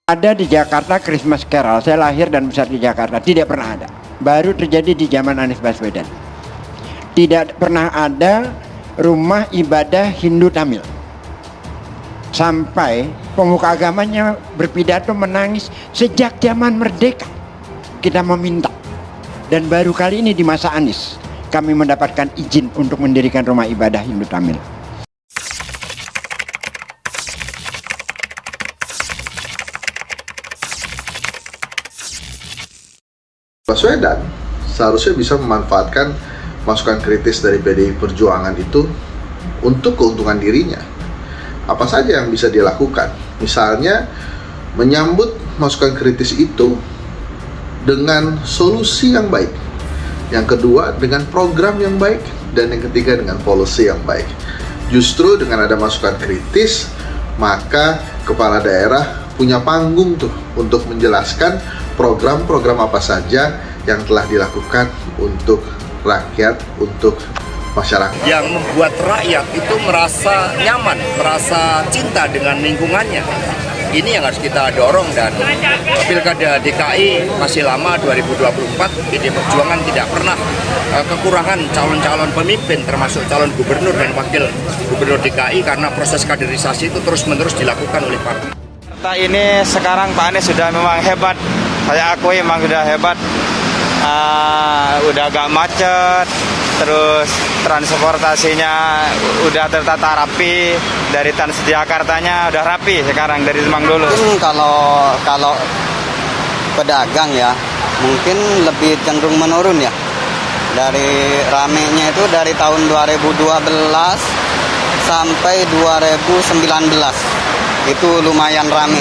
Ada di Jakarta Christmas Carol, saya lahir dan besar di Jakarta, tidak pernah ada. Baru terjadi di zaman Anies Baswedan. Tidak pernah ada rumah ibadah Hindu Tamil. Sampai pemuka agamanya berpidato menangis sejak zaman merdeka. Kita meminta. Dan baru kali ini di masa Anies, kami mendapatkan izin untuk mendirikan rumah ibadah Hindu Tamil. Baswedan seharusnya bisa memanfaatkan masukan kritis dari PDI Perjuangan itu untuk keuntungan dirinya. Apa saja yang bisa dilakukan? Misalnya menyambut masukan kritis itu dengan solusi yang baik. Yang kedua dengan program yang baik, dan yang ketiga dengan policy yang baik. Justru dengan ada masukan kritis, maka kepala daerah punya panggung tuh untuk menjelaskan program-program apa saja yang telah dilakukan untuk rakyat, untuk masyarakat. Yang membuat rakyat itu merasa nyaman, merasa cinta dengan lingkungannya. Ini yang harus kita dorong, dan Pilkada DKI masih lama 2024, PDI Perjuangan tidak pernah kekurangan calon-calon pemimpin termasuk calon gubernur dan wakil gubernur DKI karena proses kaderisasi itu terus-menerus dilakukan oleh partai. Jakarta ini sekarang Pak Anies sudah memang hebat, saya akui memang sudah hebat, udah agak macet, terus transportasinya udah tertata rapi, dari Transjakartanya udah rapi sekarang dari Semang dulu. Mungkin kalau pedagang ya, mungkin lebih cenderung menurun ya. Dari ramenya itu dari tahun 2012 sampai 2019. Itu lumayan rame.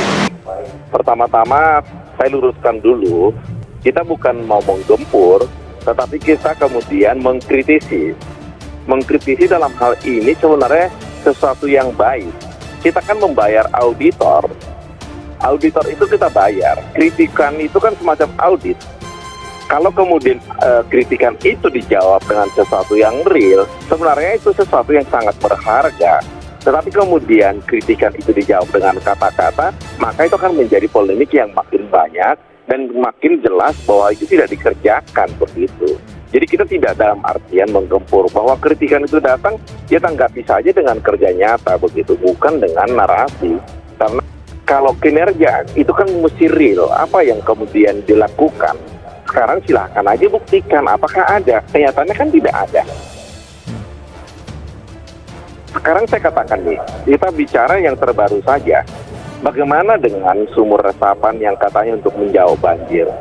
Pertama-tama saya luruskan dulu, kita bukan mau menggempur, tetapi kita kemudian mengkritisi. Mengkritisi dalam hal ini sebenarnya sesuatu yang baik. Kita kan membayar auditor. Auditor itu kita bayar. Kritikan itu kan semacam audit. Kalau kemudian kritikan itu dijawab dengan sesuatu yang real, sebenarnya itu sesuatu yang sangat berharga. Tetapi kemudian kritikan itu dijawab dengan kata-kata, maka itu akan menjadi polemik yang makin banyak dan makin jelas bahwa itu tidak dikerjakan begitu. Jadi kita tidak dalam artian menggempur, bahwa kritikan itu datang, ya tanggapi saja dengan kerja nyata begitu, bukan dengan narasi. Karena kalau kinerja itu kan mesti real, apa yang kemudian dilakukan. Sekarang silahkan aja buktikan apakah ada, kenyataannya kan tidak ada. Sekarang saya katakan nih, kita bicara yang terbaru saja. Bagaimana dengan sumur resapan yang katanya untuk menjauh banjir?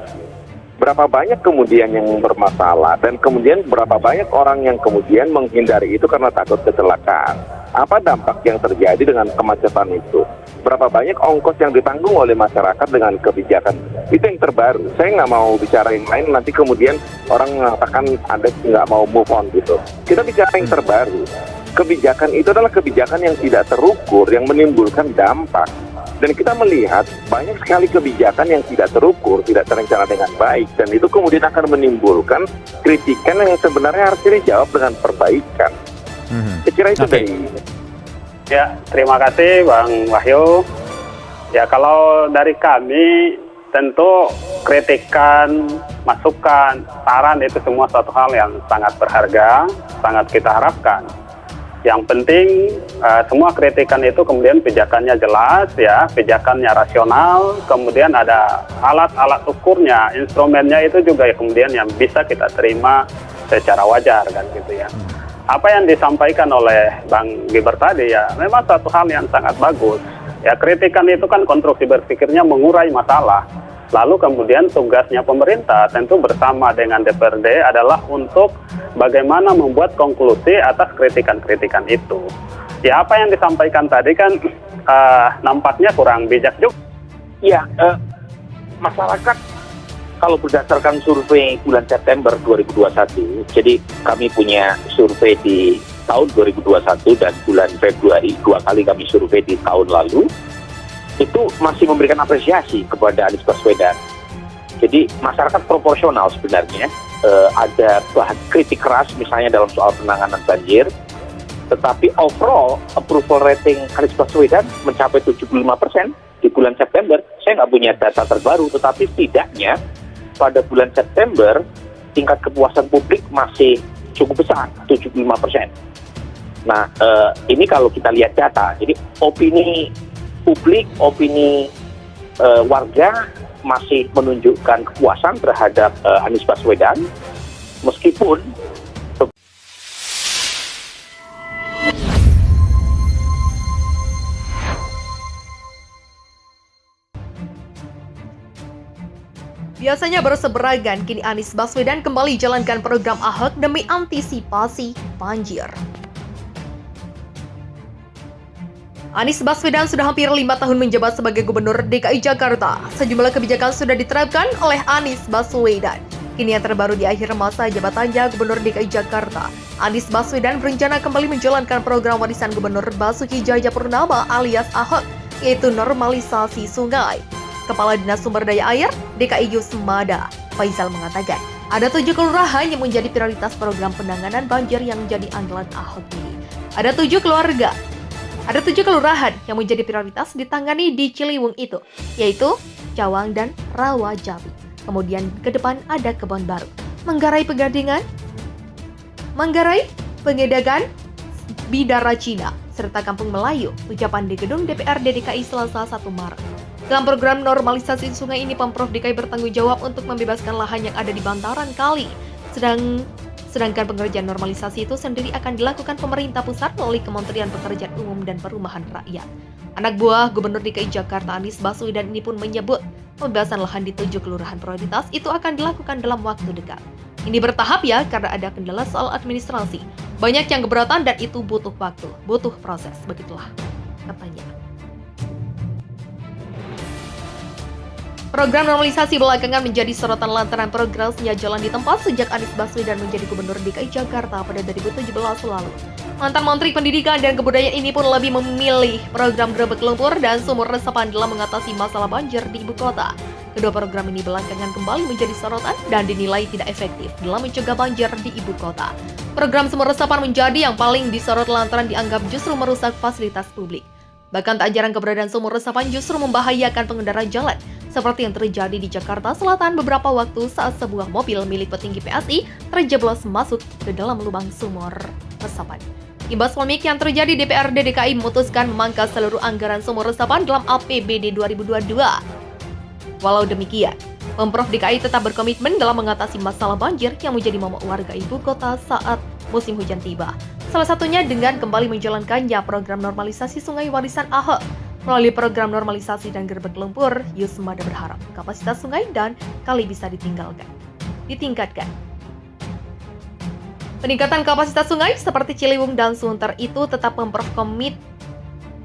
Berapa banyak kemudian yang bermasalah, dan kemudian berapa banyak orang yang kemudian menghindari itu karena takut kecelakaan? Apa dampak yang terjadi dengan kemacetan itu? Berapa banyak ongkos yang ditanggung oleh masyarakat dengan kebijakan? Itu yang terbaru. Saya nggak mau bicara yang lain, nanti kemudian orang mengatakan Anda nggak mau move on gitu. Kita bicara yang terbaru. Kebijakan itu adalah kebijakan yang tidak terukur, yang menimbulkan dampak. Dan kita melihat banyak sekali kebijakan yang tidak terukur, tidak terencana dengan baik, dan itu kemudian akan menimbulkan kritikan yang sebenarnya harus dijawab dengan perbaikan. Saya kira itu dari... Ya, terima kasih Bang Wahyu. Ya, kalau dari kami tentu kritikan, masukan, saran itu semua suatu hal yang sangat berharga, sangat kita harapkan. Yang penting semua kritikan itu kemudian pijakannya jelas ya, pijakannya rasional, kemudian ada alat-alat ukurnya, instrumennya itu juga ya kemudian yang bisa kita terima secara wajar kan gitu ya. Apa yang disampaikan oleh Bang Gilbert tadi ya memang satu hal yang sangat bagus. Ya, kritikan itu kan konstruksi berpikirnya mengurai masalah. Lalu kemudian tugasnya pemerintah tentu bersama dengan DPRD adalah untuk bagaimana membuat konklusi atas kritikan-kritikan itu. Ya, apa yang disampaikan tadi kan nampaknya kurang bijak juga. Ya, masyarakat kalau berdasarkan survei bulan September 2021, jadi kami punya survei di tahun 2021 dan bulan Februari, 2 kali kami survei di tahun lalu, itu masih memberikan apresiasi kepada Anies Baswedan. Jadi masyarakat proporsional sebenarnya, ada bahan kritik keras misalnya dalam soal penanganan banjir, tetapi overall approval rating Anies Baswedan mencapai 75%, di bulan September, saya nggak punya data terbaru, tetapi setidaknya pada bulan September tingkat kepuasan publik masih cukup besar, 75%. Nah, ini kalau kita lihat data, jadi opini publik, opini warga masih menunjukkan kepuasan terhadap Anies Baswedan, meskipun biasanya berseberangan, kini Anies Baswedan kembali jalankan program Ahok demi antisipasi banjir. Anies Baswedan sudah hampir 5 tahun menjabat sebagai Gubernur DKI Jakarta. Sejumlah kebijakan sudah diterapkan oleh Anies Baswedan. Kini yang terbaru di akhir masa jabatannya Gubernur DKI Jakarta, Anies Baswedan berencana kembali menjalankan program warisan Gubernur Basuki Cahayapurnama alias Ahok, yaitu normalisasi sungai. Kepala Dinas Sumber Daya Air DKI Yusmada, Faisal mengatakan, ada 7 kelurahan yang menjadi prioritas program penanganan banjir yang menjadi andalan Ahok ini. Ada 7 kelurahan yang menjadi prioritas ditangani di Ciliwung itu, yaitu Cawang dan Rawajati. Kemudian ke depan ada Kebon Baru, Manggarai Pengedagan, Bidara Cina, serta Kampung Melayu, ucapan di gedung DPRD DKI Selasa 1 Maret. Dalam program normalisasi sungai ini, Pemprov DKI bertanggung jawab untuk membebaskan lahan yang ada di bantaran kali. Sedangkan pengerjaan normalisasi itu sendiri akan dilakukan pemerintah pusat melalui Kementerian Pekerjaan Umum dan Perumahan Rakyat. Anak buah Gubernur DKI Jakarta Anies Baswedan ini pun menyebut pembebasan lahan di 7 kelurahan prioritas itu akan dilakukan dalam waktu dekat. Ini bertahap ya, karena ada kendala soal administrasi. Banyak yang keberatan dan itu butuh waktu, butuh proses, begitulah katanya. Program normalisasi belakangan menjadi sorotan lantaran progresnya jalan di tempat sejak Anies Baswedan menjadi Gubernur DKI Jakarta pada 2017 lalu. Mantan Menteri Pendidikan dan Kebudayaan ini pun lebih memilih program Grebek Lumpur dan Sumur Resapan dalam mengatasi masalah banjir di ibu kota. Kedua program ini belakangan kembali menjadi sorotan dan dinilai tidak efektif dalam mencegah banjir di ibu kota. Program Sumur Resapan menjadi yang paling disorot lantaran dianggap justru merusak fasilitas publik. Bahkan tak jarang keberadaan sumur resapan justru membahayakan pengendara jalan, seperti yang terjadi di Jakarta Selatan beberapa waktu saat sebuah mobil milik petinggi PSI terjeblos masuk ke dalam lubang sumur resapan. Imbas polemik yang terjadi, DPRD DKI memutuskan memangkas seluruh anggaran sumur resapan dalam APBD 2022. Walau demikian, Pemprov DKI tetap berkomitmen dalam mengatasi masalah banjir yang menjadi momok warga ibu kota saat musim hujan tiba. Salah satunya dengan kembali menjalankannya program normalisasi sungai warisan Ahok. Melalui program normalisasi dan Grebek Lumpur, Yusmada berharap kapasitas sungai dan kali bisa ditingkatkan. Peningkatan kapasitas sungai seperti Ciliwung dan Sunter itu tetap Pemprov komit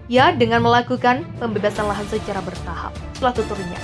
ya dengan melakukan pembebasan lahan secara bertahap. Setelah tuturnya,